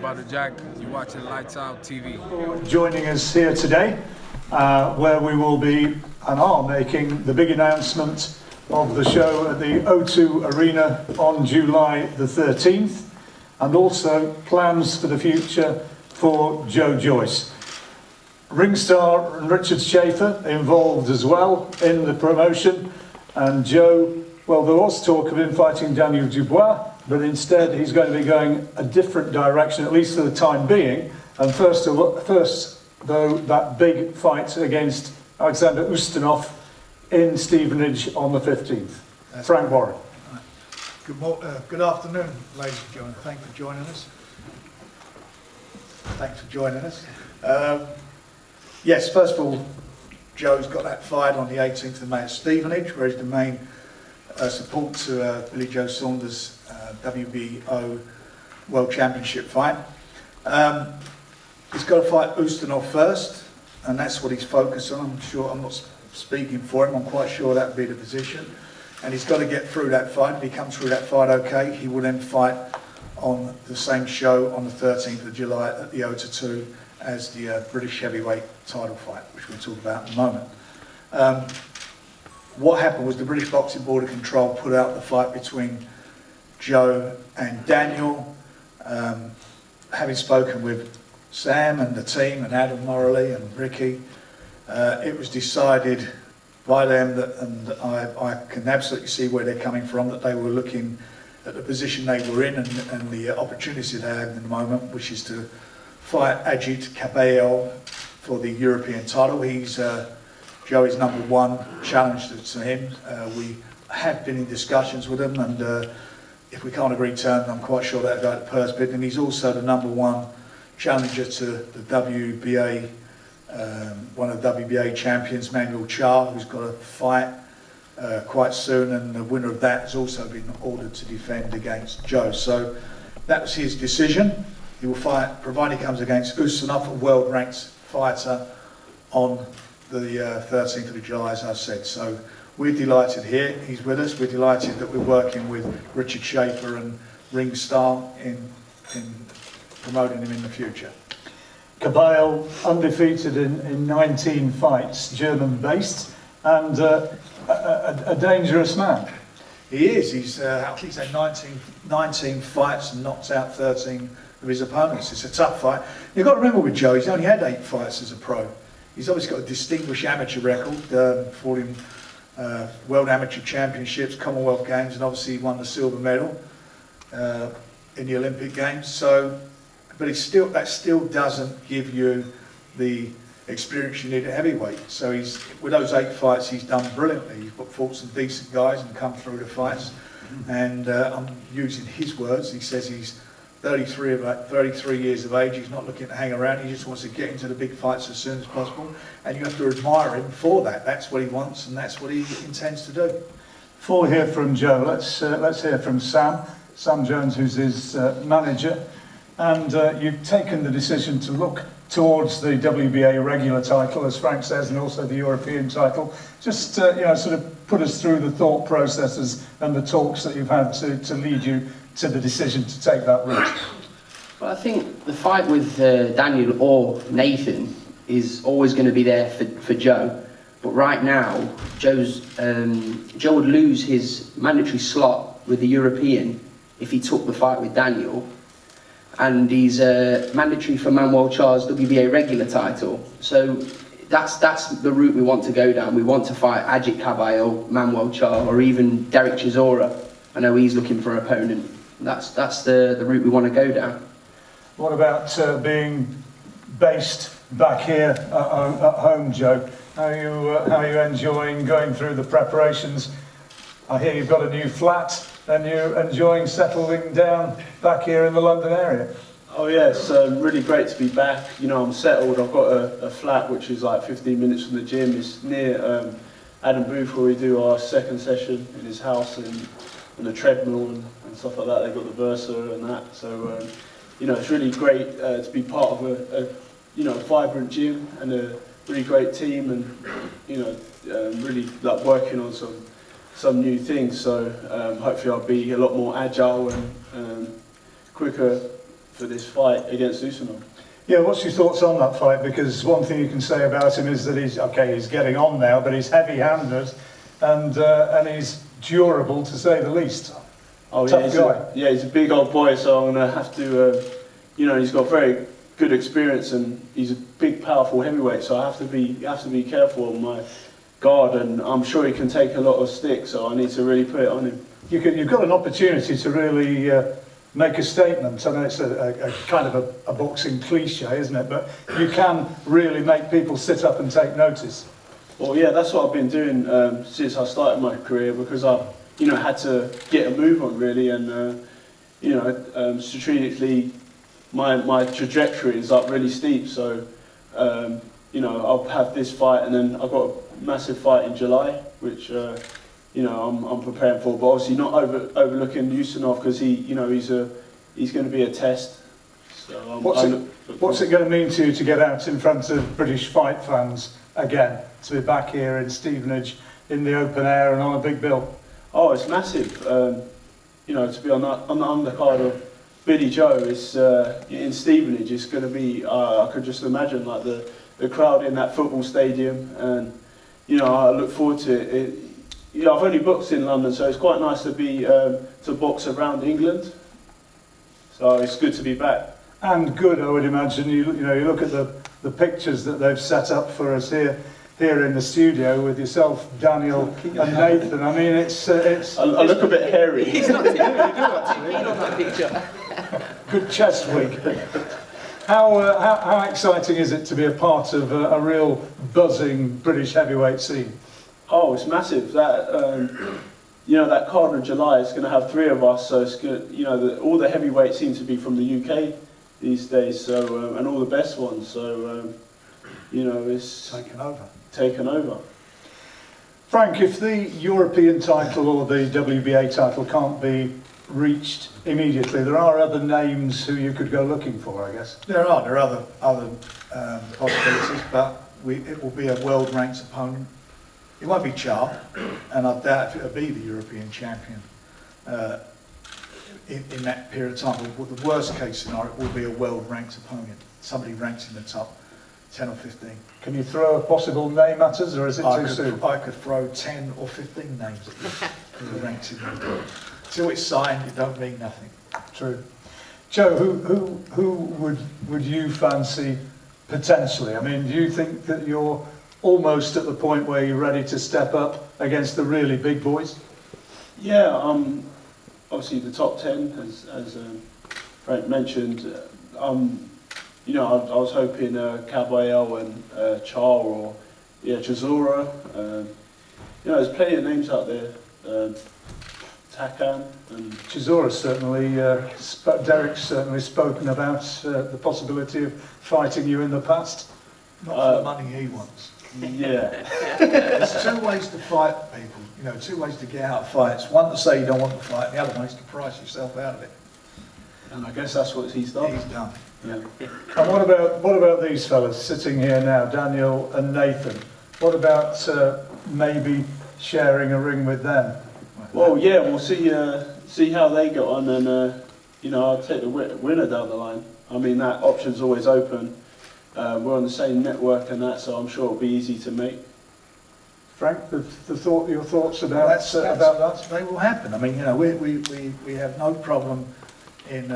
Brother Jack. You're watching Lights Out TV. Joining us here today, where we will be and are making the big announcement of the show at the O2 Arena on July the 13th, and also plans for the future for Joyce. Ringstar and Richard Schaefer involved as well in the promotion, and Joe, well, there was talk of him fighting Daniel Dubois, but instead he's going to be going a different direction, at least for the time being. And first though, that big fight against Alexander Ustinov in Stevenage on the 15th. Frank Warren. Good afternoon, ladies and gentlemen. Thanks for joining us. Yes, first of all, Joe's got that fight on the 18th of May at Stevenage, where he's the main support to Billy Joe Saunders' WBO World Championship fight. He's got to fight Ustinov first, and that's what he's focused on. I'm not speaking for him, I'm quite sure that would be the position. And he's got to get through that fight. If he comes through that fight okay, he will then fight on the same show on the 13th of July at the O2 as the British heavyweight title fight, which we'll talk about in a moment. What happened was the British Boxing Board of Control put out the fight between Joe and Daniel. Having spoken with Sam and the team and Adam Morley and Ricky, it was decided by them that, and I can absolutely see where they're coming from, that they were looking at the position they were in and the opportunity they have in the moment, which is to fight Ajit Cabello for the European title. He's Joey's #1 challenge to him. We have been in discussions with him, and if we can't agree terms, I'm quite sure that'll go to purse bid. And he's also the #1 challenger to the WBA, one of the WBA champions, Manuel Charr, who's got a fight quite soon, and the winner of that has also been ordered to defend against Joe. So that was his decision. He will fight, provided he comes against Ustinov, a world-ranked fighter, on the 13th of July, as I've said. So we're delighted here. He's with us. We're delighted that we're working with Richard Schaefer and Ringstar in promoting him in the future. Cabello undefeated in 19 fights, German-based, and a dangerous man. He is. He's had 19 fights and knocked out 13 of his opponents. It's a tough fight. You've got to remember with Joe, he's only had 8 fights as a pro. He's obviously got a distinguished amateur record, fought in World Amateur Championships, Commonwealth Games, and obviously he won the silver medal in the Olympic Games. So, but that still doesn't give you the experience you need at heavyweight. So with those 8 fights, he's done brilliantly. He's fought some decent guys and come through the fights. And I'm using his words. He says he's 33 years of age. He's not looking to hang around. He just wants to get into the big fights as soon as possible. And you have to admire him for that. That's what he wants, and that's what he intends to do. Before we hear from Joe, let's hear from Sam Jones, who's his manager. And you've taken the decision to look towards the WBA regular title, as Frank says, and also the European title. Just sort of put us through the thought processes and the talks that you've had to lead you to the decision to take that route. Well, I think the fight with Daniel or Nathan is always going to be there for Joe. But right now, Joe would lose his mandatory slot with the European if he took the fight with Daniel. And he's mandatory for Manuel Charr's WBA regular title. So that's the route we want to go down. We want to fight Ajit Cabello, Manuel Charr, or even Derek Chisora. I know he's looking for an opponent. That's the route we want to go down. What about being based back here at home, Joe? How are you enjoying going through the preparations? I hear you've got a new flat, and you're enjoying settling down back here in the London area. Oh yeah, it's really great to be back. You know, I'm settled. I've got a flat which is like 15 minutes from the gym. It's near Adam Booth, where we do our second session in his house, and the treadmill and stuff like that. They've got the Versa and that. So you know, it's really great to be part of a vibrant gym and a really great team, and you know, really like working on some new things. So hopefully I'll be a lot more agile and quicker for this fight against Usmanov. Yeah, what's your thoughts on that fight? Because one thing you can say about him is that he's getting on now, but he's heavy-handed and he's durable to say the least. Oh, Tough guy. He's a big old boy, so I'm going to have to, he's got very good experience and he's a big, powerful heavyweight, so I have to be careful on my guard, and I'm sure he can take a lot of sticks, so I need to really put it on him. You've got an opportunity to really make a statement. I know it's a kind of a boxing cliche, isn't it? But you can really make people sit up and take notice. Well, yeah, that's what I've been doing since I started my career, because I, had to get a move on really, and strategically, my trajectory is up really steep. So, I'll have this fight, and then I've got a massive fight in July, which I'm preparing for. But obviously not overlooking Usmanov, because he's going to be a test. So what's it going to mean to you to get out in front of British fight fans again, to be back here in Stevenage in the open air and on a big bill? Oh, it's massive. To be on the undercard of Billy Joe in Stevenage, it's going to be, I could just imagine like the crowd in that football stadium, and I look forward to it. I've only boxed in London, so it's quite nice to be to box around England. So it's good to be back. And good, I would imagine. You look at the pictures that they've set up for us here in the studio with yourself, Daniel, and Nathan. I mean, it's. I look a bit hairy. He's not too keen on that picture. Good chest wig. How exciting is it to be a part of a real buzzing British heavyweight scene? Oh, it's massive. That that card in July is going to have 3 of us, so it's good. All the heavyweights seem to be from the UK these days, so and all the best ones. So it's taken over. Frank, if the European title or the WBA title can't be reached immediately, there are other names who you could go looking for, I guess. There are other possibilities, but it will be a world ranked opponent. It won't be Charles, and I doubt if it'll be the European champion in that period of time. But the worst case scenario will be a world ranked opponent, somebody ranked in the top 10 or 15. Can you throw a possible name at us, or is it too soon? I could throw 10 or 15 names at you who are ranked in the Till it's signed, it don't mean nothing. True. Joe, who would you fancy potentially? I mean, do you think that you're almost at the point where you're ready to step up against the really big boys? Yeah, obviously the top 10, as Frank mentioned. I was hoping Caballero and Char or Chisora. There's plenty of names out there. Takan and Chisora certainly, Derek's certainly spoken about the possibility of fighting you in the past. Not for the money he wants. Yeah. There's 2 ways to fight people, 2 ways to get out of fights. One to say you don't want to fight, and the other one is to price yourself out of it. And I guess that's what he's done. He's done. Yeah. And what about these fellas sitting here now, Daniel and Nathan? What about maybe sharing a ring with them? Well, yeah, we'll see how they get on, and I'll take the winner down the line. I mean, that option's always open. We're on the same network and that, so I'm sure it'll be easy to make. Frank, your thoughts about that? They will happen. I mean, we have no problem in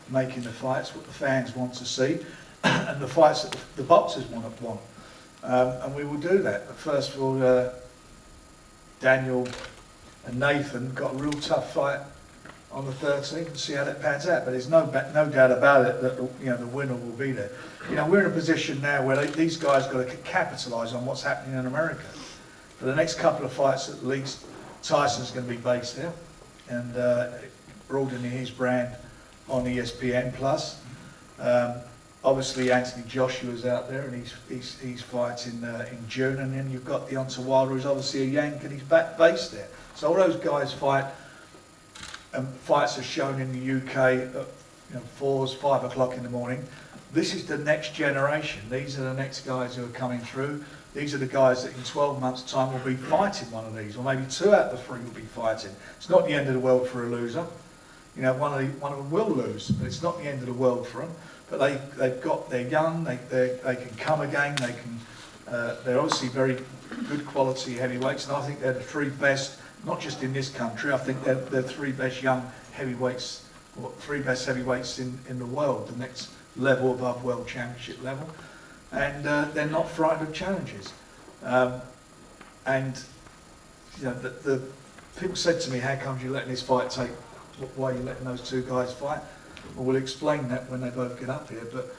making the fights what the fans want to see, and the fights that the boxers want, and we will do that. But first of all, Daniel and Nathan got a real tough fight on the 13th, and see how that pans out. But there's no doubt about it that the winner will be there. We're in a position now where these guys got to capitalise on what's happening in America. For the next couple of fights at least, Tyson's going to be based there, and broadening his brand on ESPN Plus. Obviously, Anthony Joshua's out there, and he's fighting in June, and then you've got Deontay Wilder, who's obviously a Yank, and he's based there. So all those guys fight, and fights are shown in the UK at 4s, 5 o'clock in the morning. This is the next generation. These are the next guys who are coming through. These are the guys that in 12 months' time will be fighting one of these, or maybe 2 out of the 3 will be fighting. It's not the end of the world for a loser. You know, one of them will lose, but it's not the end of the world for them. But they're young, they can come again, they're obviously very good quality heavyweights, and I think they're the three best, not just in this country, I think they're the three best young heavyweights, or three best heavyweights in the world, the next level above world championship level. And they're not frightened of challenges. And you know, the people said to me, how come you letting this fight take, why are you letting those two guys fight? Well, we'll explain that when they both get up here, but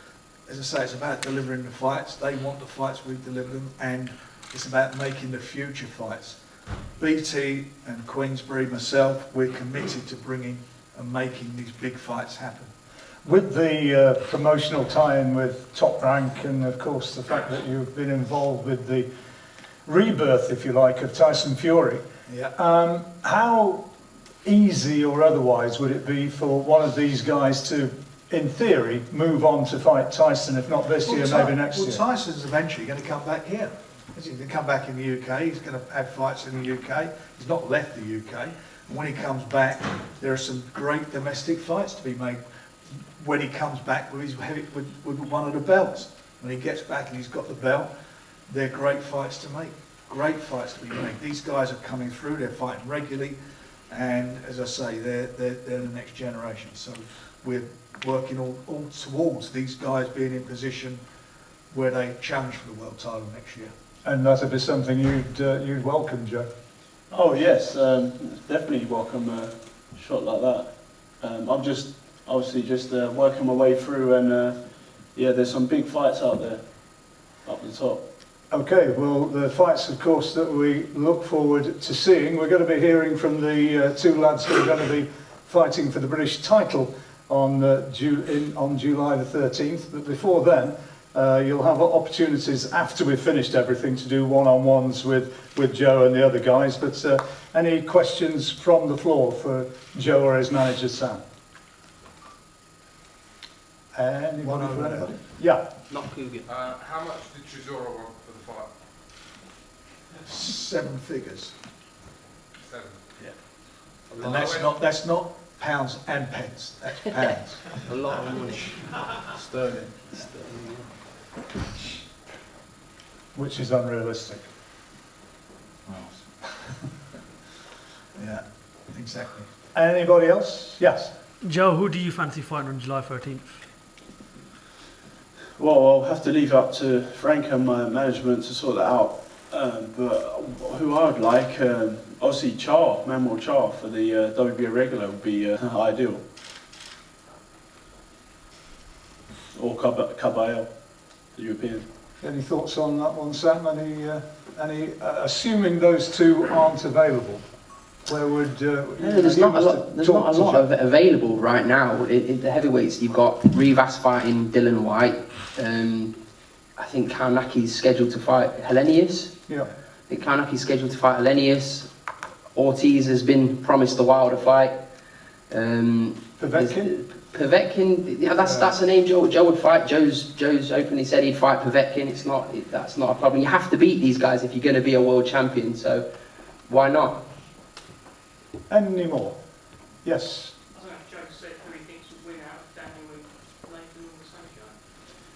as I say, it's about delivering the fights. They want the fights, we deliver them, and it's about making the future fights. BT and Queensbury, myself, we're committed to bringing and making these big fights happen. With the promotional tie-in with Top Rank, and of course the fact that you've been involved with the rebirth, if you like, of Tyson Fury, Yeah. how easy or otherwise would it be for one of these guys to, in theory, move on to fight Tyson, if not this year, maybe next year? Tyson's eventually going to come back here. He's going to come back in the UK, he's going to have fights in the UK, he's not left the UK. And when he comes back, there are some great domestic fights to be made when he comes back with one of the belts. When he gets back and he's got the belt, they're great fights to make. Great fights to be made. These guys are coming through, they're fighting regularly, and as I say, they're the next generation. So we're working all towards these guys being in position where they challenge for the world title next year. And that'd be something you'd welcome, Joe? Oh yes, definitely welcome a shot like that. I'm just working my way through, and yeah, there's some big fights out there, up the top. Okay, well, the fights, of course, that we look forward to seeing. We're going to be hearing from the two lads who are going to be fighting for the British title on July the 13th. But before then, you'll have opportunities after we've finished everything to do one-on-ones with Joe and the other guys. But any questions from the floor for Joe or his manager, Sam? Anybody for anybody? Yeah. Not Coogan. How much did Chisora want for the fight? 7 figures. 7. Yeah. And that's not pounds and pence, that's pounds. A lot of money. Sterling. Which is unrealistic. Yeah, exactly. Anybody else? Yes. Joe, who do you fancy fighting on July 13th? Well, I'll have to leave it up to Frank and my management to sort that out. But who I would like, obviously Manuel Char for the WBA regular would be ideal. Or Caballero, the European. Any thoughts on that one, Sam? Any assuming those two aren't available, where would There's not a lot of available right now. In the heavyweights, you've got Rivas fighting Dylan White. I think Karnaki's scheduled to fight Helenius. Yeah. I think Karnaki's scheduled to fight Helenius. Ortiz has been promised a Wilder fight. Povetkin, yeah, that's a name Joe would fight. Joe's openly said he'd fight Povetkin. That's not a problem. You have to beat these guys if you're going to be a world champion. So why not? Any more? Yes. I don't know if Joe said who he thinks would win out of Daniel and Nathan on the same show.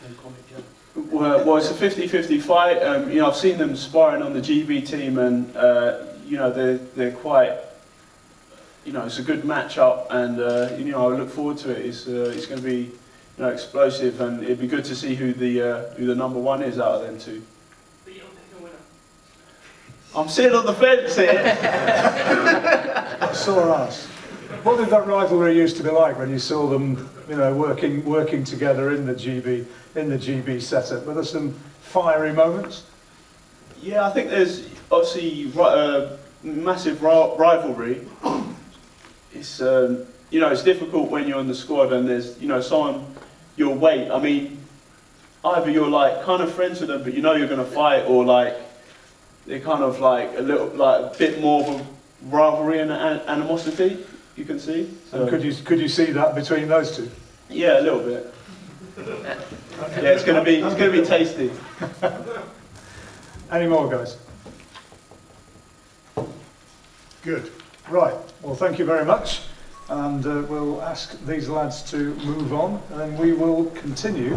No comment, Joe. Well, it's a 50-50 fight. I've seen them sparring on the GB team, and they're quite. It's a good matchup, and I look forward to it. It's going to be explosive, and it'd be good to see who the number one is out of them two. But you don't think he'll win it? I'm sitting on the fence here. Sore ass. What did that rivalry used to be like when you saw them, working together in the GB setup? Were there some fiery moments? Yeah, I think there's obviously a massive rivalry. It's it's difficult when you're in the squad and there's someone your weight. I mean, either you're kind of friends with them, but you're going to fight, or they're kind of a bit more of a rivalry and animosity. You can see. So. And could you see that between those two? Yeah, a little bit. Yeah, it's going to be tasty. Any more, guys? Good. Right. Well, thank you very much. and we'll ask these lads to move on, and we will continue.